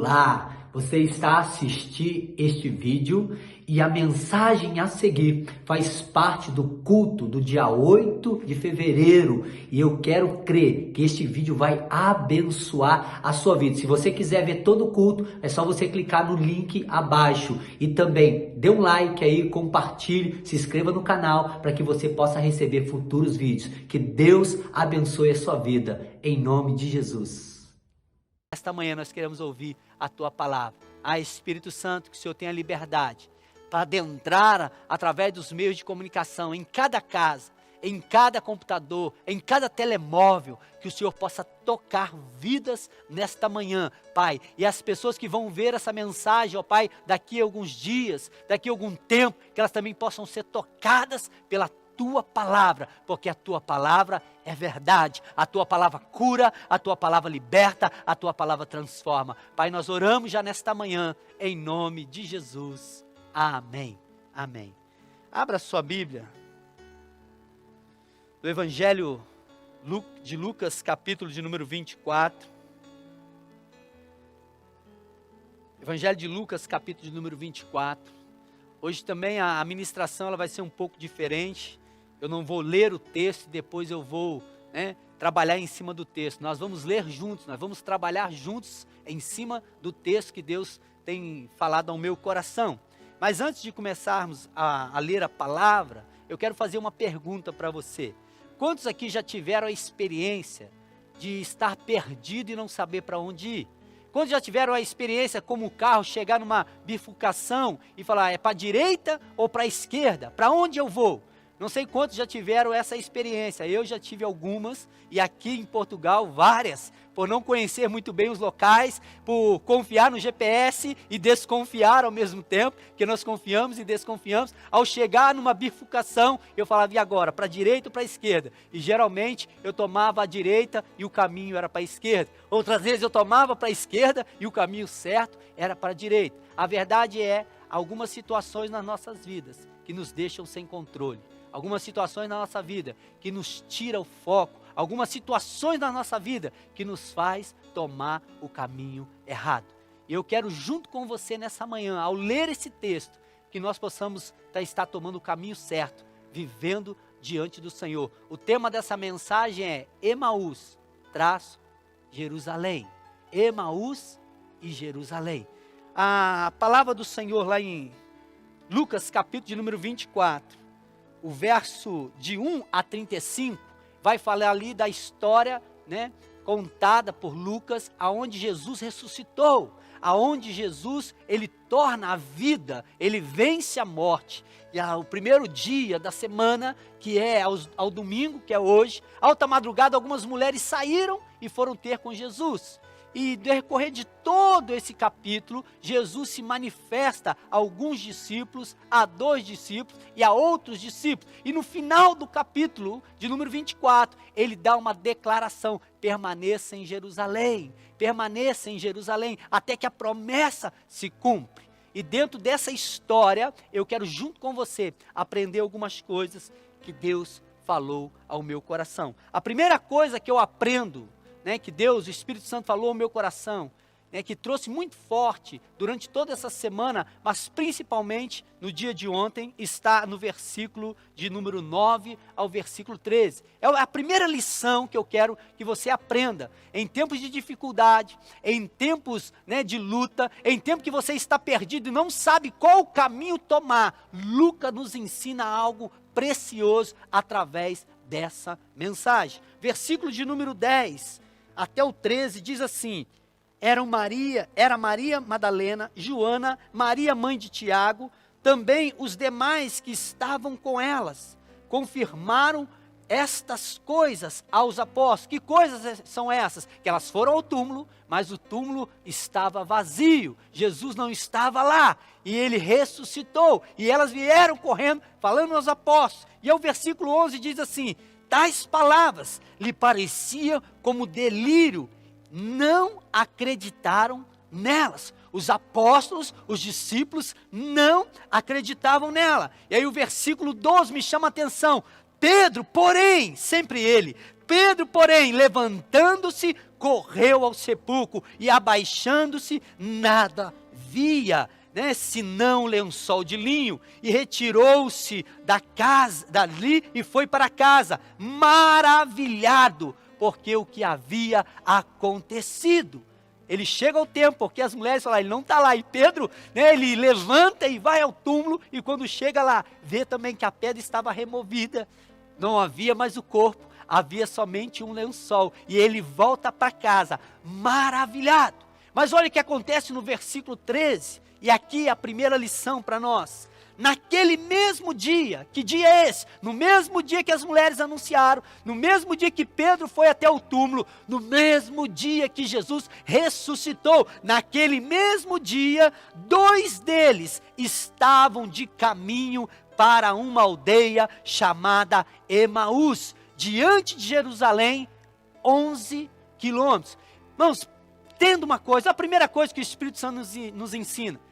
Olá, você está a assistir este vídeo e a mensagem a seguir faz parte do culto do dia 8 de fevereiro e eu quero crer que este vídeo vai abençoar a sua vida. Se você quiser ver todo o culto, é só você clicar no link abaixo e também dê um like aí, compartilhe, se inscreva no canal para que você possa receber futuros vídeos. Que Deus abençoe a sua vida, em nome de Jesus. Esta manhã nós queremos ouvir a Tua palavra. Espírito Santo, que o Senhor tenha liberdade para adentrar através dos meios de comunicação, em cada casa, em cada computador, em cada telemóvel, que o Senhor possa tocar vidas nesta manhã, Pai. E as pessoas que vão ver essa mensagem, ó Pai, daqui a alguns dias, daqui a algum tempo, que elas também possam ser tocadas pela Tua palavra, porque a Tua palavra é verdade, a Tua palavra cura, a Tua palavra liberta, a Tua palavra transforma. Pai, nós oramos já nesta manhã, em nome de Jesus. Amém, amém. Abra sua Bíblia, do Evangelho de Lucas, capítulo de número 24. Evangelho de Lucas, capítulo de número 24. Hoje também a ministração ela vai ser um pouco diferente. Eu não vou ler o texto e depois eu vou trabalhar em cima do texto. Nós vamos ler juntos, nós vamos trabalhar juntos em cima do texto que Deus tem falado ao meu coração. Mas antes de começarmos a ler a palavra, eu quero fazer uma pergunta para você. Quantos aqui já tiveram a experiência de estar perdido e não saber para onde ir? Quantos já tiveram a experiência como o carro chegar numa bifurcação e falar, é para a direita ou para a esquerda? Para onde eu vou? Não sei quantos já tiveram essa experiência, eu já tive algumas, e aqui em Portugal várias, por não conhecer muito bem os locais, por confiar no GPS e desconfiar ao mesmo tempo, que nós confiamos e desconfiamos. Ao chegar numa bifurcação, eu falava, e agora, para a direita ou para a esquerda? E geralmente eu tomava a direita e o caminho era para a esquerda. Outras vezes eu tomava para a esquerda e o caminho certo era para a direita. A verdade é, algumas situações nas nossas vidas que nos deixam sem controle. Algumas situações na nossa vida que nos tira o foco, algumas situações na nossa vida que nos faz tomar o caminho errado. E eu quero junto com você nessa manhã, ao ler esse texto, que nós possamos estar tomando o caminho certo, vivendo diante do Senhor. O tema dessa mensagem é Emaús, Jerusalém. Emaús e Jerusalém. A palavra do Senhor lá em Lucas capítulo de número 24, o verso de 1 a 35, vai falar ali da história, contada por Lucas, aonde Jesus ressuscitou, aonde Jesus, ele torna a vida, ele vence a morte. E o primeiro dia da semana, que é ao domingo, que é hoje, alta madrugada, algumas mulheres saíram e foram ter com Jesus. E no decorrer de todo esse capítulo, Jesus se manifesta a alguns discípulos, a 2 discípulos e a outros discípulos. E no final do capítulo, de número 24, ele dá uma declaração, permaneça em Jerusalém, até que a promessa se cumpre. E dentro dessa história, eu quero junto com você aprender algumas coisas que Deus falou ao meu coração. A primeira coisa que eu aprendo, que Deus, o Espírito Santo falou ao meu coração, que trouxe muito forte durante toda essa semana, mas principalmente no dia de ontem, está no versículo de número 9 ao versículo 13. É a primeira lição que eu quero que você aprenda. Em tempos de dificuldade, em tempos de luta, em tempo que você está perdido e não sabe qual caminho tomar, Lucas nos ensina algo precioso através dessa mensagem. Versículo de número 10 até o 13 diz assim, era Maria Madalena, Joana, Maria mãe de Tiago, também os demais que estavam com elas, confirmaram estas coisas aos apóstolos. Que coisas são essas? Que elas foram ao túmulo, mas o túmulo estava vazio, Jesus não estava lá, e ele ressuscitou, e elas vieram correndo, falando aos apóstolos, e o versículo 11 diz assim, tais palavras lhe pareciam como delírio, não acreditaram nelas. Os apóstolos, os discípulos não acreditavam nela. E aí o versículo 12 me chama a atenção. Pedro, porém, sempre ele, Pedro, porém, levantando-se, correu ao sepulcro e, abaixando-se, nada via, senão um lençol de linho, e retirou-se da casa, dali, e foi para casa, maravilhado, porque o que havia acontecido. Ele chega ao templo, porque as mulheres falam, ele não está lá, e Pedro, ele levanta e vai ao túmulo, e quando chega lá, vê também que a pedra estava removida, não havia mais o corpo, havia somente um lençol, e ele volta para casa, maravilhado. Mas olha o que acontece no versículo 13, e aqui a primeira lição para nós. Naquele mesmo dia, que dia é esse? No mesmo dia que as mulheres anunciaram, no mesmo dia que Pedro foi até o túmulo, no mesmo dia que Jesus ressuscitou, naquele mesmo dia, 2 deles estavam de caminho para uma aldeia chamada Emaús, diante de Jerusalém, 11 quilômetros. Irmãos, tendo uma coisa, a primeira coisa que o Espírito Santo nos ensina,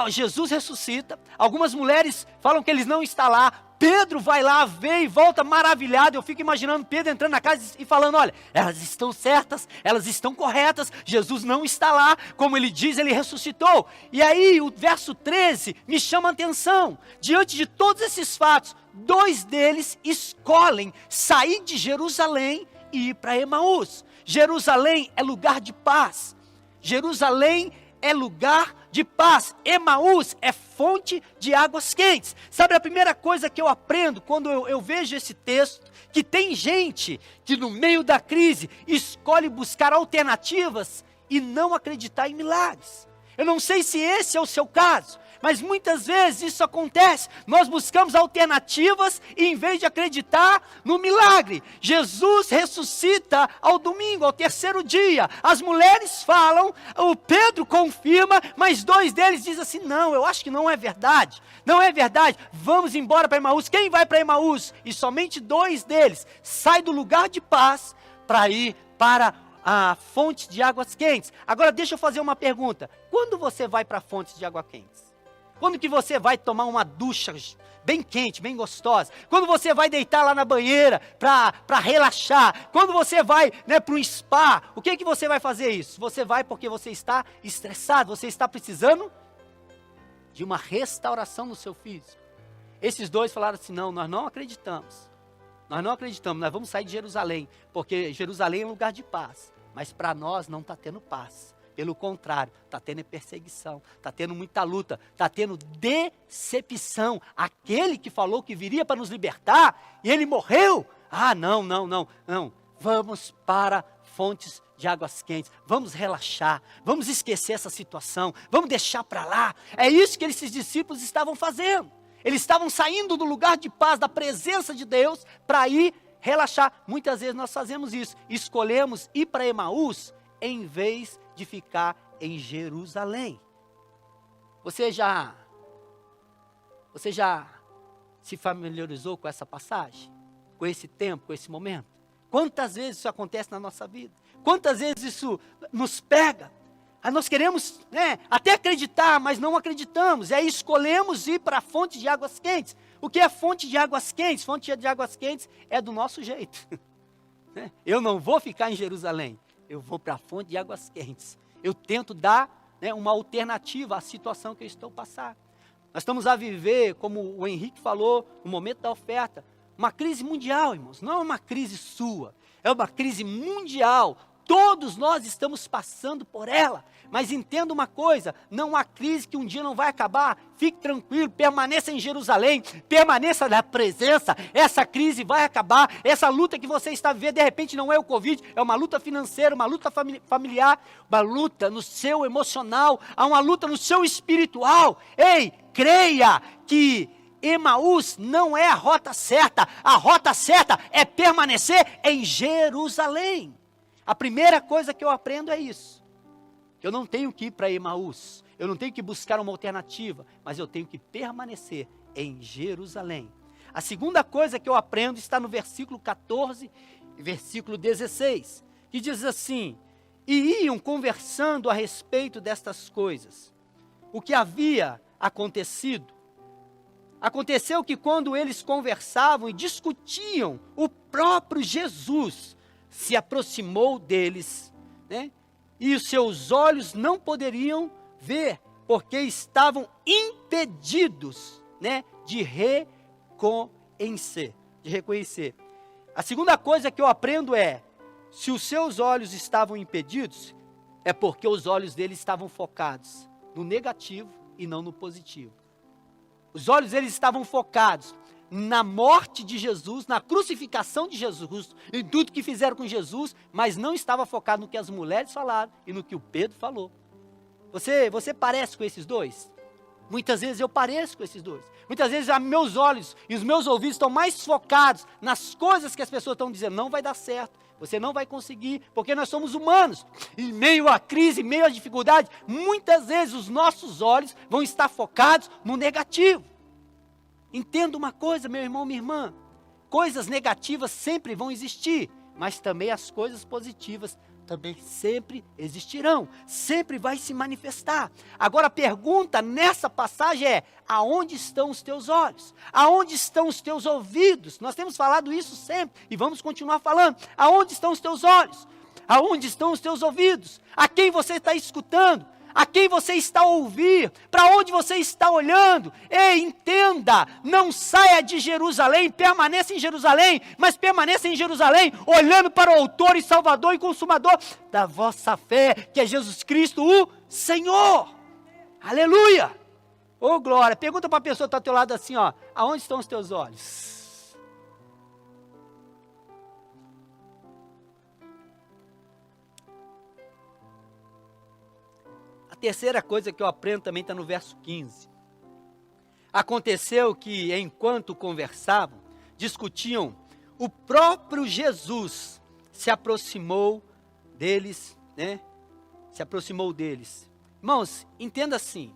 Jesus ressuscita, algumas mulheres falam que ele não está lá, Pedro vai lá, vê e volta maravilhado. Eu fico imaginando Pedro entrando na casa e falando, olha, elas estão certas, elas estão corretas, Jesus não está lá, como ele diz, ele ressuscitou. E aí o verso 13 me chama a atenção, diante de todos esses fatos, 2 deles escolhem sair de Jerusalém e ir para Emaús. Jerusalém é lugar de paz, Jerusalém é lugar de paz, Emaús é fonte de águas quentes. Sabe a primeira coisa que eu aprendo quando eu vejo esse texto? Que tem gente que no meio da crise escolhe buscar alternativas e não acreditar em milagres. Eu não sei se esse é o seu caso, mas muitas vezes isso acontece, nós buscamos alternativas e em vez de acreditar no milagre, Jesus ressuscita ao domingo, ao 3º dia, as mulheres falam, o Pedro confirma, mas 2 deles dizem assim, não, eu acho que não é verdade, vamos embora para Emaús. Quem vai para Emaús? E somente 2 deles saem do lugar de paz para ir para a fonte de águas quentes. Agora deixa eu fazer uma pergunta, quando você vai para a fonte de água quentes? Quando que você vai tomar uma ducha bem quente, bem gostosa? Quando você vai deitar lá na banheira para relaxar? Quando você vai para um spa? O que você vai fazer isso? Você vai porque você está estressado, você está precisando de uma restauração no seu físico. Esses 2 falaram assim, não, nós não acreditamos, nós vamos sair de Jerusalém, porque Jerusalém é um lugar de paz, mas para nós não está tendo paz. Pelo contrário, está tendo perseguição, está tendo muita luta, está tendo decepção. Aquele que falou que viria para nos libertar, e ele morreu. Não. Vamos para fontes de águas quentes, vamos relaxar, vamos esquecer essa situação, vamos deixar para lá. É isso que esses discípulos estavam fazendo. Eles estavam saindo do lugar de paz, da presença de Deus, para ir relaxar. Muitas vezes nós fazemos isso, escolhemos ir para Emaús, em vez de ficar em Jerusalém. Você já se familiarizou com essa passagem? Com esse tempo, com esse momento? Quantas vezes isso acontece na nossa vida? Quantas vezes isso nos pega? Nós queremos até acreditar, mas não acreditamos. E aí escolhemos ir para a fonte de águas quentes. O que é fonte de águas quentes? Fonte de águas quentes é do nosso jeito. Eu não vou ficar em Jerusalém. Eu vou para a fonte de águas quentes. Eu tento dar uma alternativa à situação que eu estou passando. Nós estamos a viver, como o Henrique falou, no momento da oferta, uma crise mundial, irmãos. Não é uma crise sua, é uma crise mundial. Todos nós estamos passando por ela. Mas entenda uma coisa, não há crise que um dia não vai acabar. Fique tranquilo, permaneça em Jerusalém, permaneça na presença. Essa crise vai acabar. Essa luta que você está vivendo, de repente não é o Covid, é uma luta financeira, uma luta familiar, uma luta no seu emocional, há uma luta no seu espiritual. Ei, creia que Emaús não é a rota certa é permanecer em Jerusalém. A primeira coisa que eu aprendo é isso. Eu não tenho que ir para Emaús, eu não tenho que buscar uma alternativa, mas eu tenho que permanecer em Jerusalém. A segunda coisa que eu aprendo está no versículo 14 e versículo 16, que diz assim, e iam conversando a respeito destas coisas. O que havia acontecido? Aconteceu que quando eles conversavam e discutiam, o próprio Jesus se aproximou deles, né? E os seus olhos não poderiam ver, porque estavam impedidos, né, de reconhecer. A segunda coisa que eu aprendo é, se os seus olhos estavam impedidos, é porque os olhos deles estavam focados no negativo e não no positivo. Os olhos deles estavam focados na morte de Jesus, na crucificação de Jesus, em tudo que fizeram com Jesus, mas não estava focado no que as mulheres falaram e no que o Pedro falou. Você parece com esses dois? Muitas vezes eu pareço com esses dois. Muitas vezes meus olhos e os meus ouvidos estão mais focados nas coisas que as pessoas estão dizendo. Não vai dar certo, você não vai conseguir, porque nós somos humanos. Em meio à crise, em meio à dificuldade, muitas vezes os nossos olhos vão estar focados no negativo. Entenda uma coisa, meu irmão, minha irmã. Coisas negativas sempre vão existir, mas também as coisas positivas também sempre existirão, sempre vai se manifestar. Agora a pergunta nessa passagem é, aonde estão os teus olhos? Aonde estão os teus ouvidos? Nós temos falado isso sempre e vamos continuar falando. Aonde estão os teus olhos? Aonde estão os teus ouvidos? A quem você está escutando? A quem você está a ouvir? Para onde você está olhando? Ei, entenda, não saia de Jerusalém, permaneça em Jerusalém, mas permaneça em Jerusalém, olhando para o autor e salvador e consumador da vossa fé, que é Jesus Cristo, o Senhor. Aleluia! Ô glória, pergunta para a pessoa que está ao teu lado assim, ó, aonde estão os teus olhos? A terceira coisa que eu aprendo também está no verso 15. Aconteceu que, enquanto conversavam, discutiam, o próprio Jesus se aproximou deles, né? Se aproximou deles. Irmãos, entenda assim.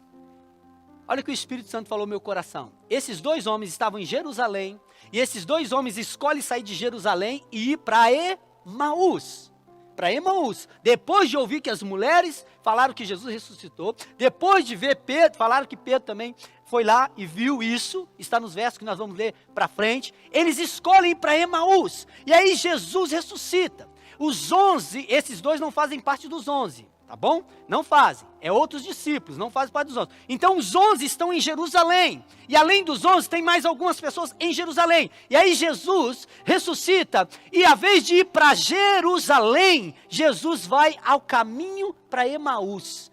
Olha o que o Espírito Santo falou no meu coração. Esses dois homens estavam em Jerusalém, e esses dois homens escolhem sair de Jerusalém e ir para Emaús. Para Emaús, depois de ouvir que as mulheres falaram que Jesus ressuscitou, depois de ver Pedro, falaram que Pedro também foi lá e viu isso, está nos versos que nós vamos ler para frente, eles escolhem ir para Emaús, e aí Jesus ressuscita. Os 11, esses dois não fazem parte dos 11, tá bom? Não fazem, é outros discípulos, não fazem parte dos 11. Então os 11 estão em Jerusalém, e além dos 11 tem mais algumas pessoas em Jerusalém. E aí Jesus ressuscita, e a vez de ir para Jerusalém, Jesus vai ao caminho para Emaús.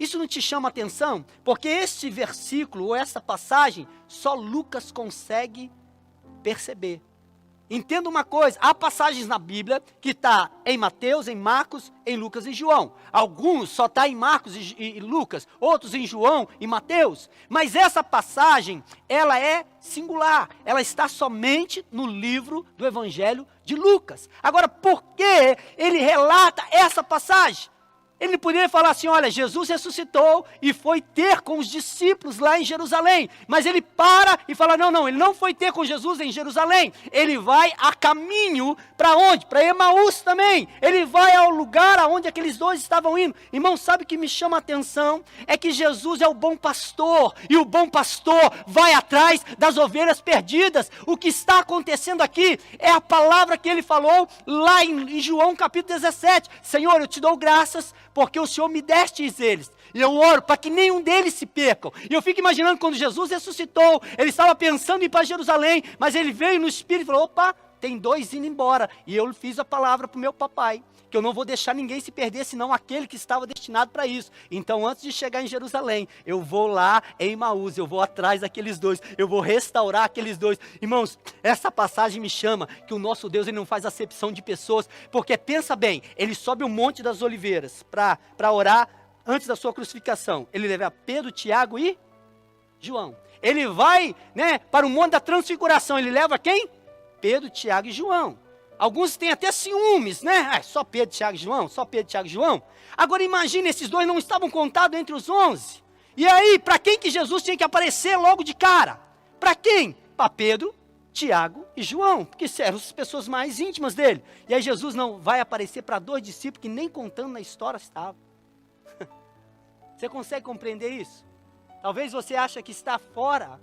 Isso não te chama atenção? Porque este versículo, ou essa passagem, só Lucas consegue perceber. Entenda uma coisa, há passagens na Bíblia que está em Mateus, em Marcos, em Lucas e João. Alguns só está em Marcos e Lucas, outros em João e Mateus. Mas essa passagem, ela é singular, ela está somente no livro do Evangelho de Lucas. Agora, por que ele relata essa passagem? Ele poderia falar assim, olha, Jesus ressuscitou e foi ter com os discípulos lá em Jerusalém. Mas ele para e fala, não, ele não foi ter com Jesus em Jerusalém. Ele vai a caminho para onde? Para Emaús também. Ele vai ao lugar aonde aqueles dois estavam indo. Irmão, sabe o que me chama a atenção? É que Jesus é o bom pastor. E o bom pastor vai atrás das ovelhas perdidas. O que está acontecendo aqui é a palavra que ele falou lá em João capítulo 17. Senhor, eu te dou graças porque o Senhor me destes eles, e eu oro para que nenhum deles se percam. E eu fico imaginando quando Jesus ressuscitou, ele estava pensando em ir para Jerusalém, mas ele veio no Espírito e falou, opa, tem dois indo embora, e eu fiz a palavra para o meu papai, que eu não vou deixar ninguém se perder, senão aquele que estava destinado para isso. Então antes de chegar em Jerusalém, eu vou lá em Emaús, eu vou atrás daqueles dois, eu vou restaurar aqueles dois. Irmãos, essa passagem me chama que o nosso Deus ele não faz acepção de pessoas, porque pensa bem, ele sobe o Monte das Oliveiras para orar antes da sua crucificação. Ele leva Pedro, Tiago e João. Ele vai, para o Monte da Transfiguração, ele leva quem? Pedro, Tiago e João. Alguns têm até ciúmes, só Pedro, Tiago e João, só Pedro, Tiago e João. Agora imagine, esses dois não estavam contados entre os 11. E aí, para quem que Jesus tinha que aparecer logo de cara? Para quem? Para Pedro, Tiago e João, porque eram as pessoas mais íntimas dele. E aí Jesus não vai aparecer para dois discípulos que nem contando na história estavam. Você consegue compreender isso? Talvez você ache que está fora,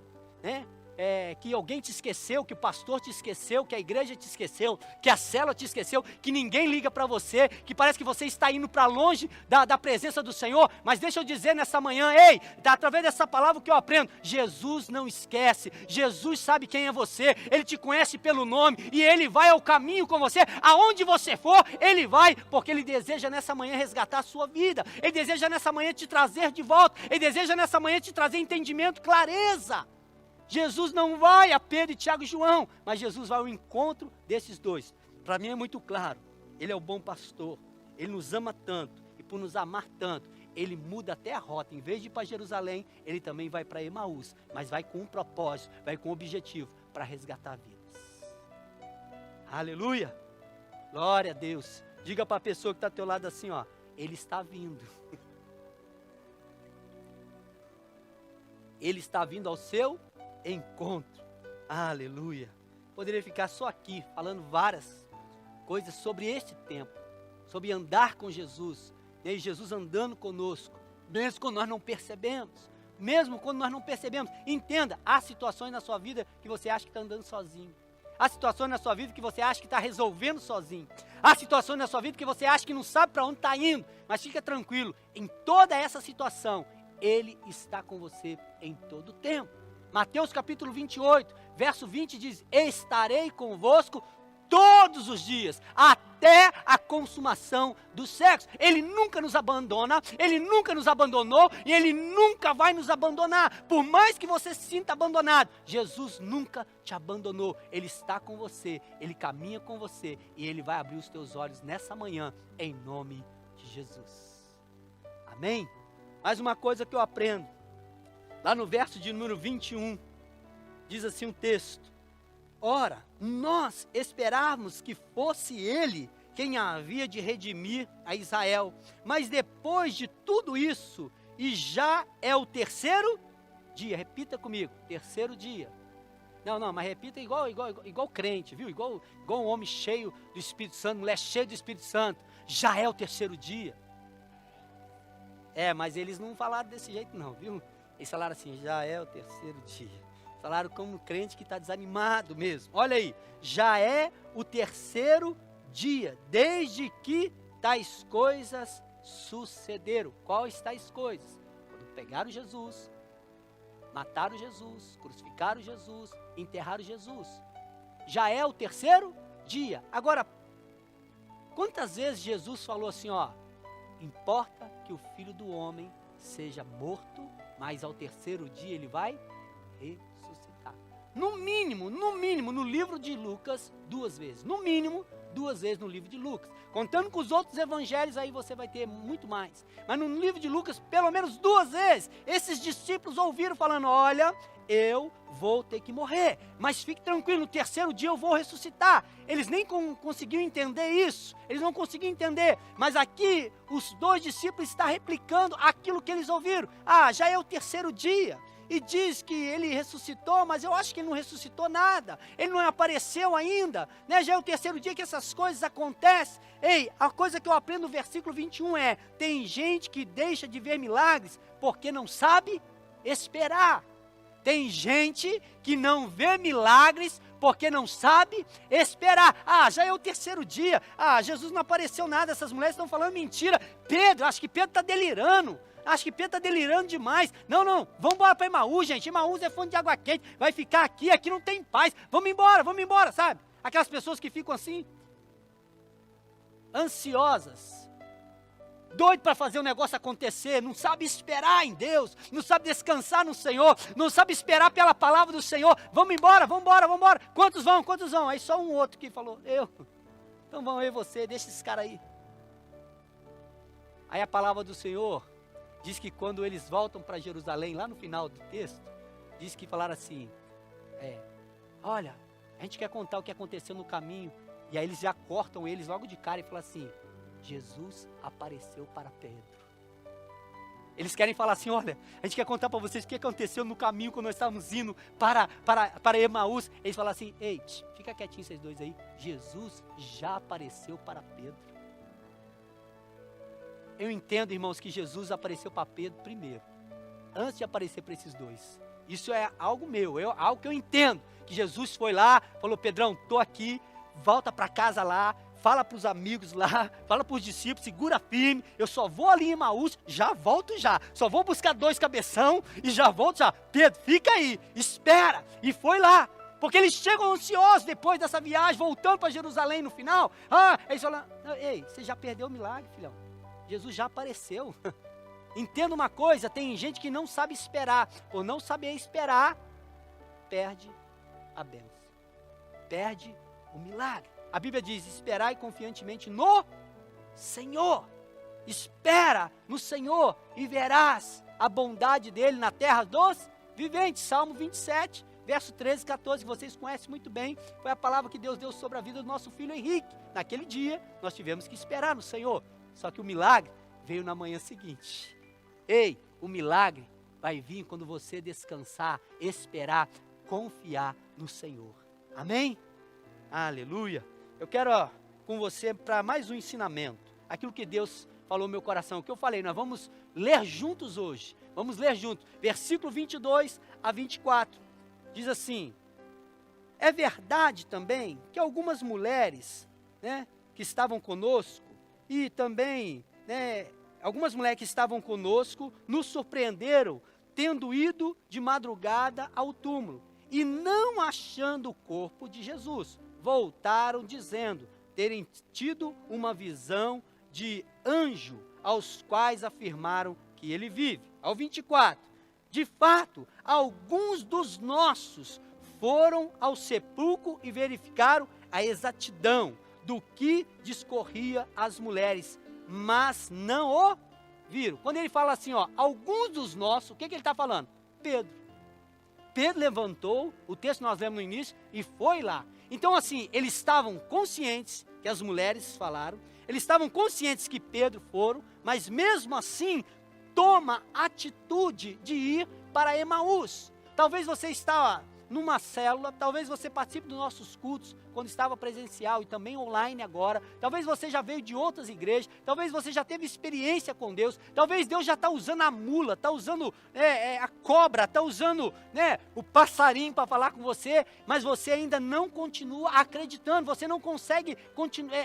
que alguém te esqueceu, que o pastor te esqueceu, que a igreja te esqueceu, que a célula te esqueceu, que ninguém liga para você, que parece que você está indo para longe da presença do Senhor. Mas deixa eu dizer nessa manhã, ei, através dessa palavra que eu aprendo, Jesus não esquece, Jesus sabe quem é você, Ele te conhece pelo nome, e Ele vai ao caminho com você, aonde você for, Ele vai, porque Ele deseja nessa manhã resgatar a sua vida, Ele deseja nessa manhã te trazer de volta, Ele deseja nessa manhã te trazer entendimento, clareza. Jesus não vai a Pedro, Tiago e João, mas Jesus vai ao encontro desses dois. Para mim é muito claro, Ele é o bom pastor, Ele nos ama tanto, e por nos amar tanto, Ele muda até a rota. Em vez de ir para Jerusalém, Ele também vai para Emaús, mas vai com um propósito, vai com um objetivo, para resgatar vidas. Aleluia! Glória a Deus. Diga para a pessoa que está ao teu lado assim, ó, Ele está vindo. Ele está vindo ao seu encontro. Aleluia. Poderia ficar só aqui falando várias coisas sobre este tempo, sobre andar com Jesus, e Jesus andando conosco, mesmo quando nós não percebemos, entenda, há situações na sua vida que você acha que está andando sozinho, há situações na sua vida que você acha que está resolvendo sozinho, há situações na sua vida que você acha que não sabe para onde está indo, mas fica tranquilo, em toda essa situação, Ele está com você em todo o tempo. Mateus capítulo 28, verso 20 diz, estarei convosco todos os dias, até a consumação dos séculos. Ele nunca nos abandona, Ele nunca nos abandonou, e Ele nunca vai nos abandonar. Por mais que você se sinta abandonado, Jesus nunca te abandonou. Ele está com você, Ele caminha com você, e Ele vai abrir os teus olhos nessa manhã, em nome de Jesus. Amém? Mais uma coisa que eu aprendo, lá no verso de número 21, diz assim um texto, ora, nós esperávamos que fosse Ele quem havia de redimir a Israel, mas depois de tudo isso, e já é o terceiro dia, repita comigo, terceiro dia, não, mas repita igual crente, viu, igual um homem cheio do Espírito Santo, mulher cheia do Espírito Santo, já é o terceiro dia, mas eles não falaram desse jeito não, viu, eles falaram assim, já é o terceiro dia. Falaram como um crente que está desanimado mesmo. Olha aí, já é o terceiro dia, desde que tais coisas sucederam. Quais tais coisas? Quando pegaram Jesus, mataram Jesus, crucificaram Jesus, enterraram Jesus. Já é o terceiro dia. Agora, quantas vezes Jesus falou assim, ó, importa que o Filho do Homem seja morto, mas ao terceiro dia ele vai ressuscitar. No mínimo, no livro de Lucas, 2 vezes. No mínimo, 2 vezes no livro de Lucas. Contando com os outros evangelhos, aí você vai ter muito mais. Mas no livro de Lucas, pelo menos 2 vezes, esses discípulos ouviram falando, olha, eu vou ter que morrer, mas fique tranquilo, no terceiro dia eu vou ressuscitar. Eles nem conseguiam entender isso, eles não conseguiam entender, mas aqui os 2 discípulos estão replicando aquilo que eles ouviram. Já é o terceiro dia, e diz que ele ressuscitou, mas eu acho que ele não ressuscitou nada, ele não apareceu ainda, né? Já é o terceiro dia que essas coisas acontecem. Ei, a coisa que eu aprendo no versículo 21 é, tem gente que deixa de ver milagres, porque não sabe esperar. Tem gente que não vê milagres porque não sabe esperar. Já é o terceiro dia. Jesus não apareceu nada. Essas mulheres estão falando mentira. Pedro, acho que Pedro está delirando. Acho que Pedro está delirando demais. Não, vamos embora para Emaús, gente. Emaús é fonte de água quente. Vai ficar aqui não tem paz. Vamos embora, sabe? Aquelas pessoas que ficam assim, ansiosas, doido para fazer o negócio acontecer, não sabe esperar em Deus, não sabe descansar no Senhor, não sabe esperar pela palavra do Senhor. Vamos embora. Quantos vão? Aí só um outro que falou, eu. Então vão eu e você, deixa esses caras aí. Aí a palavra do Senhor diz que quando eles voltam para Jerusalém, lá no final do texto, diz que falaram assim, olha, a gente quer contar o que aconteceu no caminho. E aí eles já cortam eles logo de cara e falam assim, Jesus apareceu para Pedro. Eles querem falar assim, olha, a gente quer contar para vocês o que aconteceu no caminho quando nós estávamos indo para Emaús. Eles falam assim, ei, fica quietinho vocês dois aí, Jesus já apareceu para Pedro. Eu entendo, irmãos, que Jesus apareceu para Pedro primeiro, antes de aparecer para esses dois. Isso é algo meu, algo que eu entendo. Que Jesus foi lá, falou, Pedrão, estou aqui, volta para casa lá, fala para os amigos lá, fala para os discípulos, segura firme, eu só vou ali em Emaús, já volto já, só vou buscar 2 cabeção e já volto já. Pedro, fica aí, espera. E foi lá, porque eles chegam ansiosos depois dessa viagem, voltando para Jerusalém no final. Eles falam, ei, você já perdeu o milagre, filhão, Jesus já apareceu. Entenda uma coisa, tem gente que não sabe esperar, por não saber esperar, perde a bênção, perde o milagre. A Bíblia diz, esperai confiantemente no Senhor. Espera no Senhor e verás a bondade dele na terra dos viventes. Salmo 27, verso 13 e 14, que vocês conhecem muito bem, foi a palavra que Deus deu sobre a vida do nosso filho Henrique. Naquele dia, nós tivemos que esperar no Senhor, só que o milagre veio na manhã seguinte. Ei, o milagre vai vir quando você descansar, esperar, confiar no Senhor. Amém? Aleluia. Eu quero com você para mais um ensinamento. Aquilo que Deus falou no meu coração. O que eu falei, nós vamos ler juntos hoje. Vamos ler juntos. Versículo 22 a 24. Diz assim, é verdade também que algumas mulheres, né, que estavam conosco e também, né, algumas mulheres que estavam conosco nos surpreenderam tendo ido de madrugada ao túmulo e não achando o corpo de Jesus, voltaram dizendo terem tido uma visão de anjo, aos quais afirmaram que ele vive. Ao 24, de fato, alguns dos nossos foram ao sepulcro e verificaram a exatidão do que discorria às mulheres, mas não o viram. Quando ele fala assim, alguns dos nossos, o que ele está falando? Pedro. Pedro levantou, o texto nós lemos no início, e foi lá. Então assim, eles estavam conscientes que as mulheres falaram, eles estavam conscientes que Pedro foram, mas mesmo assim, toma atitude de ir para Emaús. Talvez você está numa célula, talvez você participe dos nossos cultos, quando estava presencial e também online agora, talvez você já veio de outras igrejas, talvez você já teve experiência com Deus, talvez Deus já está usando a mula, está usando a cobra, está usando o passarinho para falar com você, mas você ainda não continua acreditando, você não consegue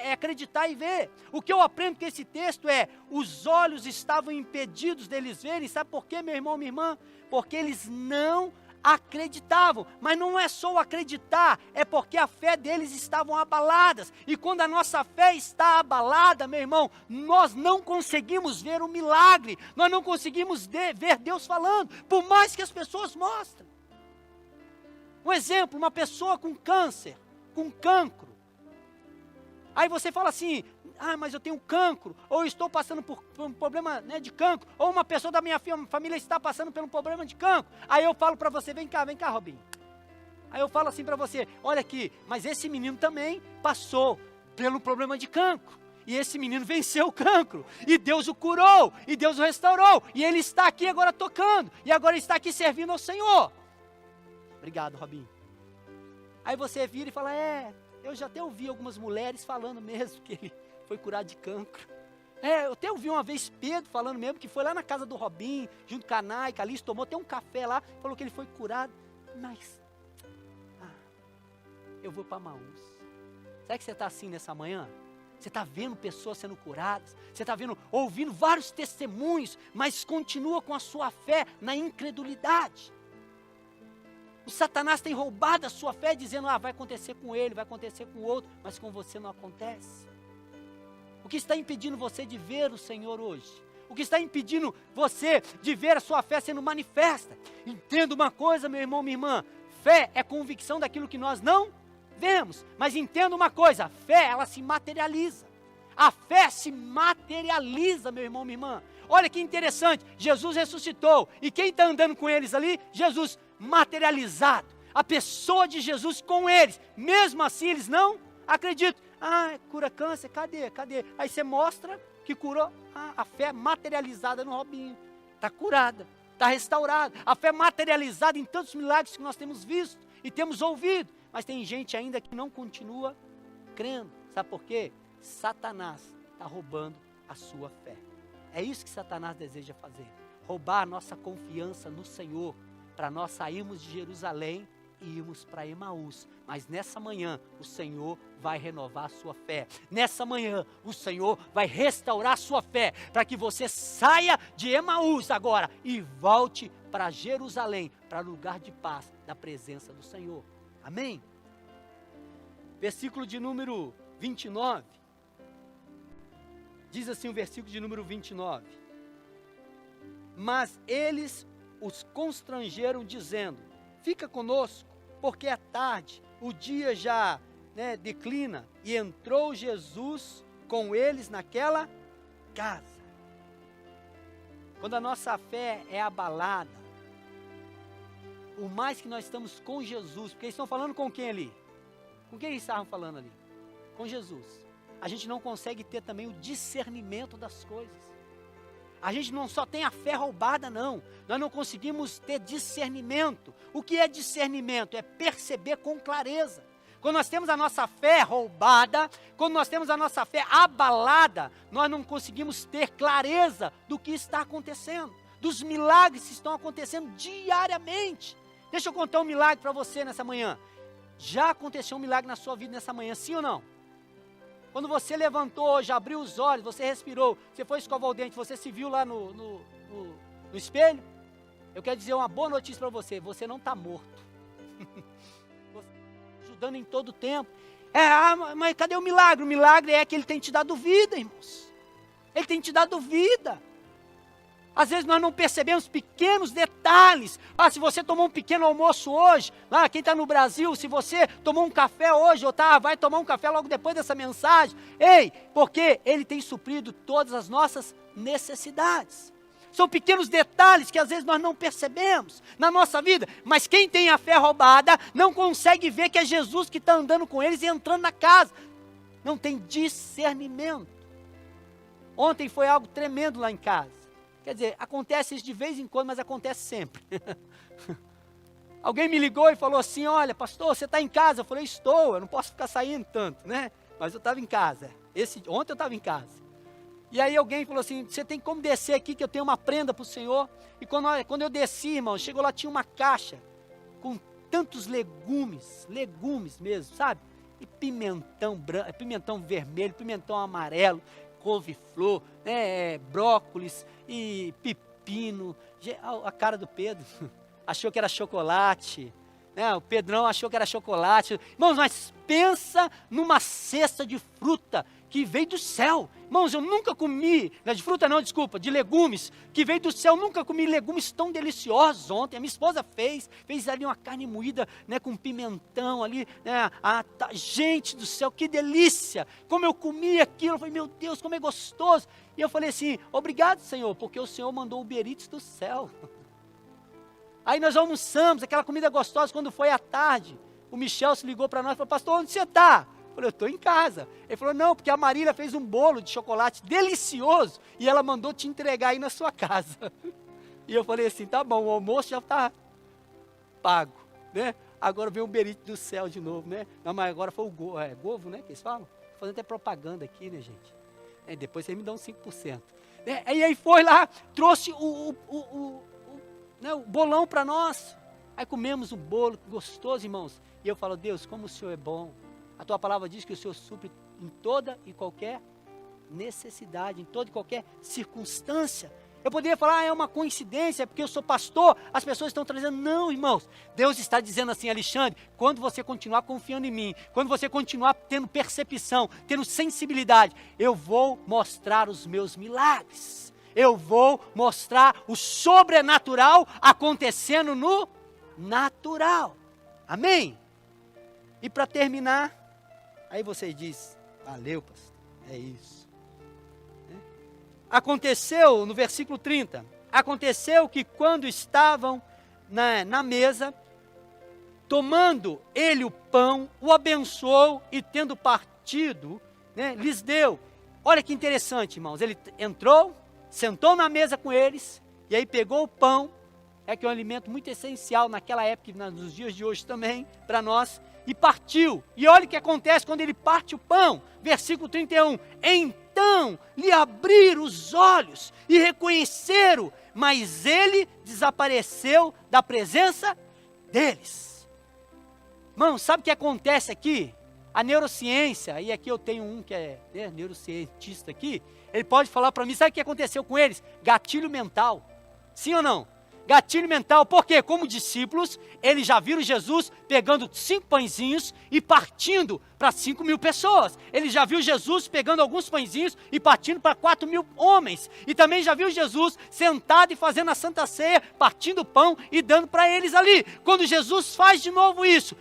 acreditar e ver. O que eu aprendo com esse texto é, os olhos estavam impedidos deles verem, sabe por quê, meu irmão, minha irmã? Porque eles não acreditavam, mas não é só o acreditar, é porque a fé deles estavam abaladas, e quando a nossa fé está abalada, meu irmão, nós não conseguimos ver o milagre, nós não conseguimos ver Deus falando, por mais que as pessoas mostrem. Um exemplo, uma pessoa com câncer, com cancro, aí você fala assim, mas eu tenho cancro, ou estou passando por um problema de cancro, ou uma pessoa da minha família está passando por um problema de cancro. Aí eu falo para você, vem cá, Robinho. Aí eu falo assim para você, olha aqui, mas esse menino também passou pelo problema de cancro. E esse menino venceu o cancro, e Deus o curou, e Deus o restaurou, e ele está aqui agora tocando, e agora está aqui servindo ao Senhor. Obrigado, Robinho. Aí você vira e fala, eu já até ouvi algumas mulheres falando mesmo que ele foi curado de cancro. Eu até ouvi uma vez Pedro falando mesmo que foi lá na casa do Robinho, junto com a Nai, Calixto, tomou até um café lá, falou que ele foi curado. Mas, eu vou para Emaús. Será que você está assim nessa manhã? Você está vendo pessoas sendo curadas, você está ouvindo vários testemunhos, mas continua com a sua fé na incredulidade. O Satanás tem roubado a sua fé, dizendo, vai acontecer com ele, vai acontecer com o outro, mas com você não acontece. O que está impedindo você de ver o Senhor hoje? O que está impedindo você de ver a sua fé sendo manifesta? Entenda uma coisa, meu irmão, minha irmã, fé é convicção daquilo que nós não vemos, mas entenda uma coisa, a fé, ela se materializa. A fé se materializa, meu irmão, minha irmã. Olha que interessante, Jesus ressuscitou, e quem está andando com eles ali? Jesus materializado, a pessoa de Jesus com eles, mesmo assim eles não acreditam. Cura câncer, cadê? Aí você mostra que curou, a fé materializada no Robinho, está curada, está restaurada, a fé materializada em tantos milagres que nós temos visto e temos ouvido, mas tem gente ainda que não continua crendo, sabe por quê? Satanás está roubando a sua fé, é isso que Satanás deseja fazer, roubar a nossa confiança no Senhor, para nós sairmos de Jerusalém e irmos para Emaús. Mas nessa manhã o Senhor vai renovar a sua fé. Nessa manhã o Senhor vai restaurar a sua fé, para que você saia de Emaús agora e volte para Jerusalém, para lugar de paz, da presença do Senhor. Amém? Versículo de número 29. Diz assim o versículo de número 29. Mas eles os constrangeram dizendo: fica conosco, porque é tarde, o dia já declina. E entrou Jesus com eles naquela casa. Quando a nossa fé é abalada, o mais que nós estamos com Jesus, porque eles estão falando com quem ali? Com quem eles estavam falando ali? Com Jesus. A gente não consegue ter também o discernimento das coisas. A gente não só tem a fé roubada, não. Nós não conseguimos ter discernimento. O que é discernimento? É perceber com clareza. Quando nós temos a nossa fé roubada, quando nós temos a nossa fé abalada, nós não conseguimos ter clareza do que está acontecendo, dos milagres que estão acontecendo diariamente. Deixa eu contar um milagre para você nessa manhã. Já aconteceu um milagre na sua vida nessa manhã, sim ou não? Quando você levantou hoje, abriu os olhos, você respirou, você foi escovar o dente, você se viu lá no espelho, eu quero dizer uma boa notícia para você: você não está morto. Você está ajudando em todo o tempo. Mas cadê o milagre? O milagre é que Ele tem te dado vida, irmãos. Ele tem te dado vida. Às vezes nós não percebemos pequenos detalhes. Se você tomou um pequeno almoço hoje, lá quem está no Brasil, se você tomou um café hoje, ou vai tomar um café logo depois dessa mensagem, porque Ele tem suprido todas as nossas necessidades. São pequenos detalhes que às vezes nós não percebemos na nossa vida, mas quem tem a fé roubada não consegue ver que é Jesus que está andando com eles e entrando na casa. Não tem discernimento. Ontem foi algo tremendo lá em casa. Quer dizer, acontece isso de vez em quando, mas acontece sempre. Alguém me ligou e falou assim: olha, pastor, você está em casa? Eu falei: estou, eu não posso ficar saindo tanto, né? Mas eu estava em casa. Ontem eu estava em casa. E aí alguém falou assim: você tem como descer aqui que eu tenho uma prenda para o Senhor? E quando eu desci, irmão, chegou lá, tinha uma caixa com tantos legumes mesmo, sabe? E pimentão branco, pimentão vermelho, pimentão amarelo, couve-flor, brócolis e pepino. A cara do Pedro, achou que era chocolate, o Pedrão achou que era chocolate. Irmãos, mas pensa numa cesta de fruta que veio do céu. Irmãos, eu nunca comi, de fruta não, desculpa, de legumes, que veio do céu, nunca comi legumes tão deliciosos ontem. A minha esposa fez ali uma carne moída, com pimentão ali, gente do céu, que delícia, como eu comi aquilo. Eu falei: meu Deus, como é gostoso. E eu falei assim: obrigado, Senhor, porque o Senhor mandou o Uber Eats do céu. Aí nós almoçamos, aquela comida gostosa. Quando foi à tarde, o Michel se ligou para nós e falou: pastor, onde você está? Eu falei: eu estou em casa. Ele falou: não, porque a Marília fez um bolo de chocolate delicioso e ela mandou te entregar aí na sua casa. E eu falei assim: tá bom, o almoço já está pago, né? Agora vem o Uber Eats do céu de novo, né? Não, mas agora foi o Govo, né, que eles falam? Estou fazendo até propaganda aqui, né, gente? Depois vocês me dão 5%. E aí foi lá, trouxe o bolão para nós. Aí comemos o bolo, gostoso, irmãos. E eu falo: Deus, como o Senhor é bom. A tua palavra diz que o Senhor supre em toda e qualquer necessidade, em toda e qualquer circunstância. Eu poderia falar: é uma coincidência, é porque eu sou pastor, as pessoas estão trazendo. Não, irmãos, Deus está dizendo assim: Alexandre, quando você continuar confiando em mim, quando você continuar tendo percepção, tendo sensibilidade, eu vou mostrar os meus milagres. Eu vou mostrar o sobrenatural acontecendo no natural. Amém? E para terminar, aí você diz: valeu, pastor, é isso. Aconteceu, no versículo 30, aconteceu que quando estavam na mesa, tomando ele o pão, o abençoou e tendo partido, lhes deu. Olha que interessante, irmãos, ele entrou, sentou na mesa com eles, e aí pegou o pão, que é um alimento muito essencial naquela época e nos dias de hoje também, para nós, e partiu. E olha o que acontece quando ele parte o pão. Versículo 31. Então lhe abriram os olhos e reconheceram, mas ele desapareceu da presença deles. Irmão, sabe o que acontece aqui? A neurociência, e aqui eu tenho um que é neurocientista aqui, ele pode falar para mim, sabe o que aconteceu com eles? Gatilho mental. Sim ou não? Gatilho mental, porque como discípulos, eles já viram Jesus pegando 5 pãezinhos e partindo para 5.000 pessoas. Eles já viram Jesus pegando alguns pãezinhos e partindo para 4.000 homens. E também já viu Jesus sentado e fazendo a Santa Ceia, partindo o pão e dando para eles ali. Quando Jesus faz de novo isso,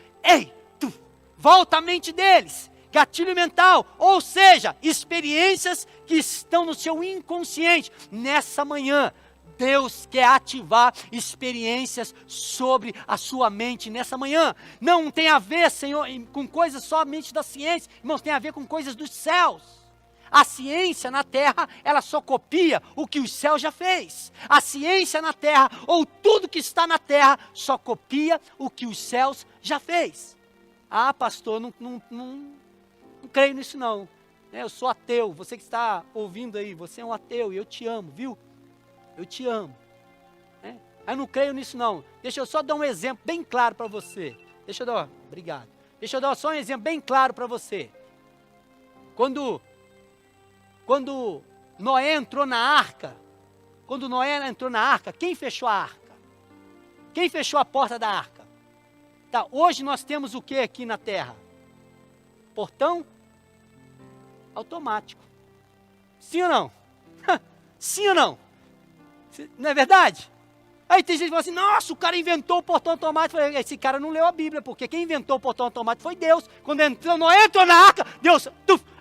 volta a mente deles. Gatilho mental, ou seja, experiências que estão no seu inconsciente. Nessa manhã, Deus quer ativar experiências sobre a sua mente nessa manhã. Não tem a ver, Senhor, com coisas somente da ciência, irmãos, tem a ver com coisas dos céus. A ciência na terra, ela só copia o que os céus já fez. A ciência na terra, ou tudo que está na terra, só copia o que os céus já fez. Ah, pastor, não creio nisso não. Eu sou ateu, você que está ouvindo aí, você é um ateu e eu te amo, viu? Eu te amo. Eu não creio nisso não. Deixa eu só dar um exemplo bem claro para você. Obrigado. Deixa eu dar só um exemplo bem claro para você. Quando Noé entrou na arca, quem fechou a arca? Quem fechou a porta da arca? Tá, hoje nós temos o que aqui na terra? Portão automático. Sim ou não? Sim ou não? Não é verdade? Aí tem gente que fala assim, nossa, o cara inventou o portão automático. Esse cara não leu a Bíblia, porque quem inventou o portão automático foi Deus. Quando Noé entrou na arca, Deus,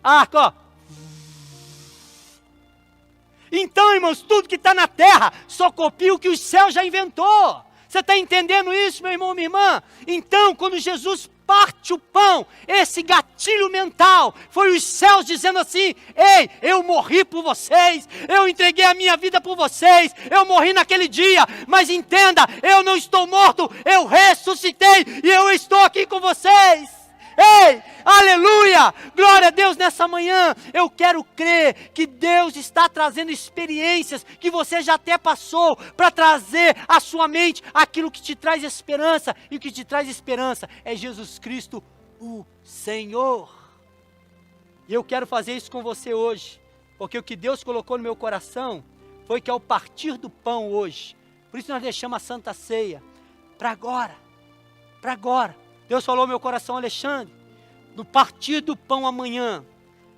a arca, ó. Então, irmãos, tudo que está na terra só copia o que os céus já inventou. Você está entendendo isso, meu irmão, minha irmã? Então, quando Jesus parte o pão, esse gatilho mental, foi os céus dizendo assim, ei, eu morri por vocês, eu entreguei a minha vida por vocês, eu morri naquele dia, mas entenda, eu não estou morto, eu ressuscitei e eu estou aqui com vocês. Ei, aleluia, glória a Deus nessa manhã, eu quero crer que Deus está trazendo experiências que você já até passou, para trazer à sua mente aquilo que te traz esperança, e o que te traz esperança é Jesus Cristo, o Senhor. E eu quero fazer isso com você hoje, porque o que Deus colocou no meu coração, foi que ao partir do pão hoje, por isso nós deixamos a Santa Ceia, para agora, Deus falou ao meu coração, Alexandre, no partir do pão amanhã,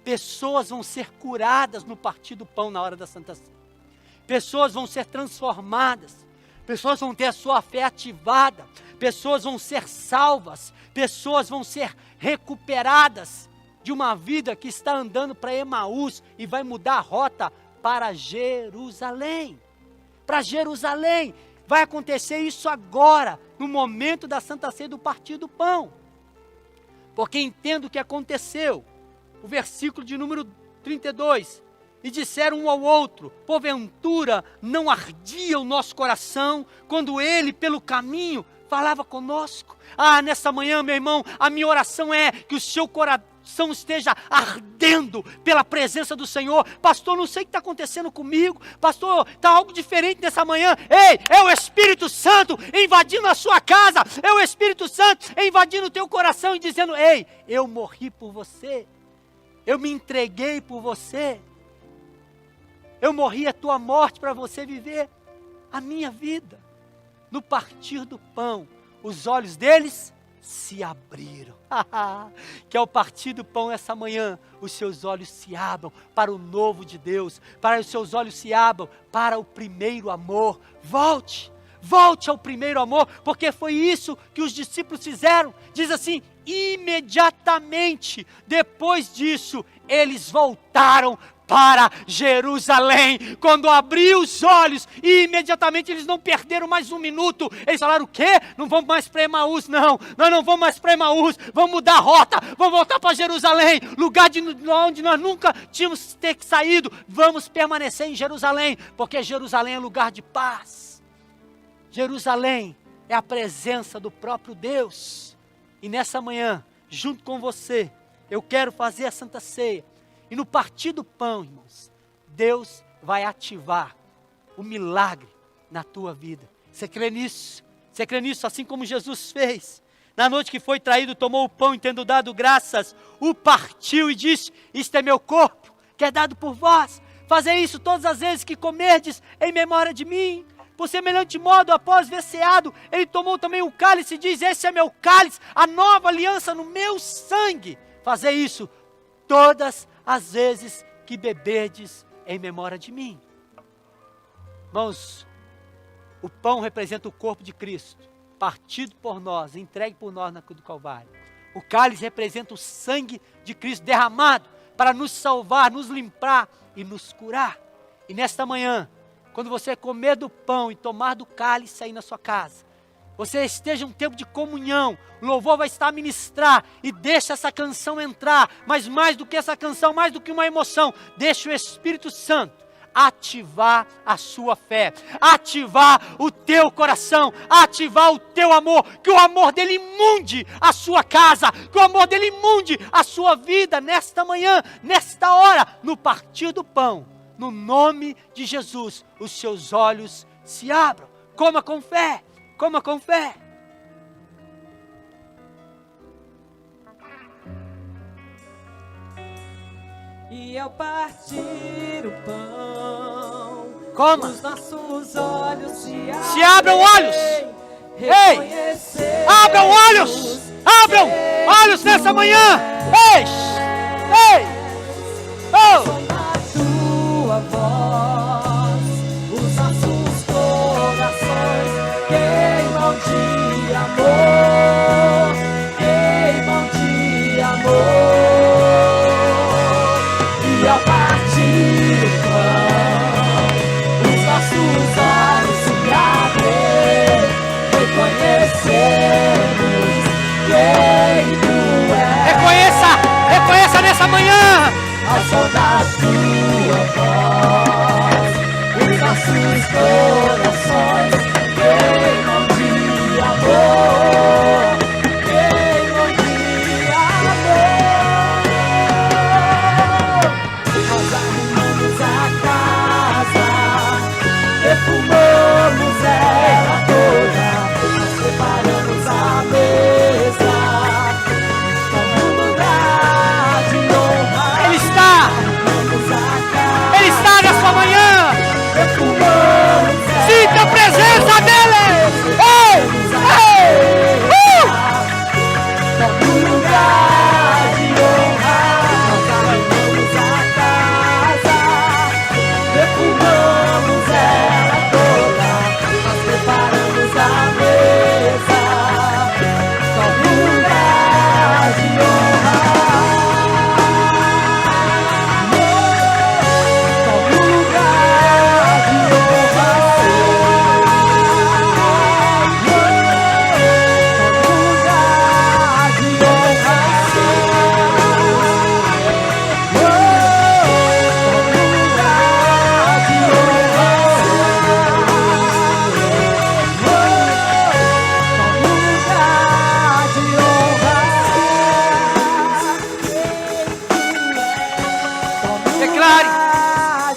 pessoas vão ser curadas no partir do pão na hora da Santa Ceia. Pessoas vão ser transformadas, pessoas vão ter a sua fé ativada, pessoas vão ser salvas, pessoas vão ser recuperadas de uma vida que está andando para Emaús e vai mudar a rota para Jerusalém. Para Jerusalém. Vai acontecer isso agora, no momento da Santa Ceia do partir do pão. Porque entendo o que aconteceu. O versículo de número 32. E disseram um ao outro, porventura não ardia o nosso coração, quando ele pelo caminho falava conosco? Ah, nessa manhã, meu irmão, a minha oração é que o seu coração esteja ardendo pela presença do Senhor. Pastor, não sei o que está acontecendo comigo. Pastor, está algo diferente nessa manhã. Ei, é o Espírito Santo invadindo a sua casa. É o Espírito Santo invadindo o teu coração e dizendo, ei, eu morri por você. Eu me entreguei por você. Eu morri a tua morte para você viver a minha vida. No partir do pão, os olhos deles se abriram. Que ao partir do pão essa manhã, os seus olhos se abram para o novo de Deus, para os seus olhos se abram para o primeiro amor. Volte ao primeiro amor, porque foi isso que os discípulos fizeram. Diz assim, imediatamente depois disso, eles voltaram para Jerusalém. Quando abriu os olhos, e imediatamente eles não perderam mais um minuto. Eles falaram, o quê? Não vamos mais para Emaús, não. Nós não vamos mais para Emaús. Vamos mudar a rota. Vamos voltar para Jerusalém. Lugar de onde nós nunca tínhamos ter saído. Vamos permanecer em Jerusalém, porque Jerusalém é lugar de paz. Jerusalém é a presença do próprio Deus. E nessa manhã, junto com você, eu quero fazer a Santa Ceia. E no partir do pão, irmãos, Deus vai ativar o milagre na tua vida. Você crê nisso? Você crê nisso assim como Jesus fez? Na noite que foi traído, tomou o pão e tendo dado graças, o partiu e disse: isto é meu corpo, que é dado por vós. Fazei isso todas as vezes que comerdes em memória de mim. Por semelhante modo, após ver ceado, ele tomou também o cálice e diz: esse é meu cálice, a nova aliança no meu sangue. Fazei isso todas as vezes que beberdes em memória de mim. Irmãos, o pão representa o corpo de Cristo, partido por nós, entregue por nós na cruz do Calvário. O cálice representa o sangue de Cristo derramado para nos salvar, nos limpar e nos curar. E nesta manhã, quando você comer do pão e tomar do cálice aí na sua casa, você esteja um tempo de comunhão, o louvor vai estar a ministrar, e deixa essa canção entrar, mas mais do que essa canção, mais do que uma emoção, deixa o Espírito Santo ativar a sua fé, ativar o teu coração, ativar o teu amor, que o amor dele imunde a sua casa, que o amor dele imunde a sua vida, nesta manhã, nesta hora, no partir do pão, no nome de Jesus, os seus olhos se abram, coma com fé, coma com fé. E ao partir o pão, coma. os nossos olhos Se abram olhos. Ei, abram olhos. Abram olhos nessa manhã. Ei, ei, oh. Tua voz, os nossos corações queimam de amor, queimam de amor. E ao partir o pão, os nossos olhos se abrem, reconhecemos quem Tu és. Reconheça nessa manhã. Ao som da Tua voz, os nossos corações queimam de amor, queimam de amor. Nós arrumamos a casa, perfumamos ela toda, nós preparamos a mesa, como um lugar de honra. Ele está nessa manhã. Sinta a presença dele. Ei, ei, Como lugar de honra, nós arrumamos a casa, perfumamos ela toda, nós preparamos a mesa, como lugar de honra, como lugar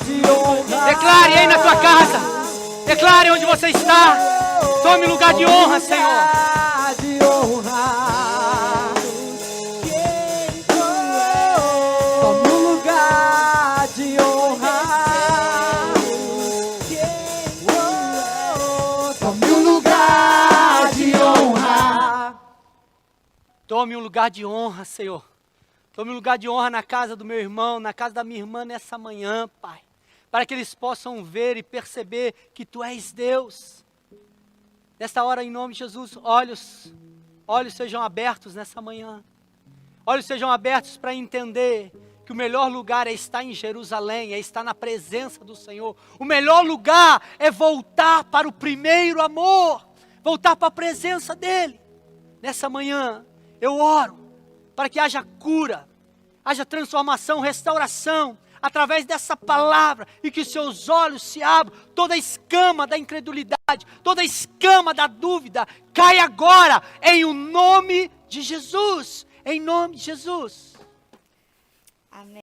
de honra, declare aí na tua casa. Declare onde você está. Tome lugar de honra, Senhor. de honra. Tome um lugar de honra. Tome um lugar de honra. Tome um lugar de honra, Senhor. Tome um lugar de honra na casa do meu irmão, na casa da minha irmã nessa manhã, Pai. Para que eles possam ver e perceber que Tu és Deus. Nesta hora, em nome de Jesus, olhos sejam abertos nessa manhã. Olhos sejam abertos para entender que o melhor lugar é estar em Jerusalém, é estar na presença do Senhor. O melhor lugar é voltar para o primeiro amor, voltar para a presença dEle. Nessa manhã, eu oro para que haja cura, haja transformação, restauração, através dessa palavra, e que os seus olhos se abram, toda a escama da incredulidade, toda a escama da dúvida, cai agora, em o nome de Jesus, em nome de Jesus. Amém.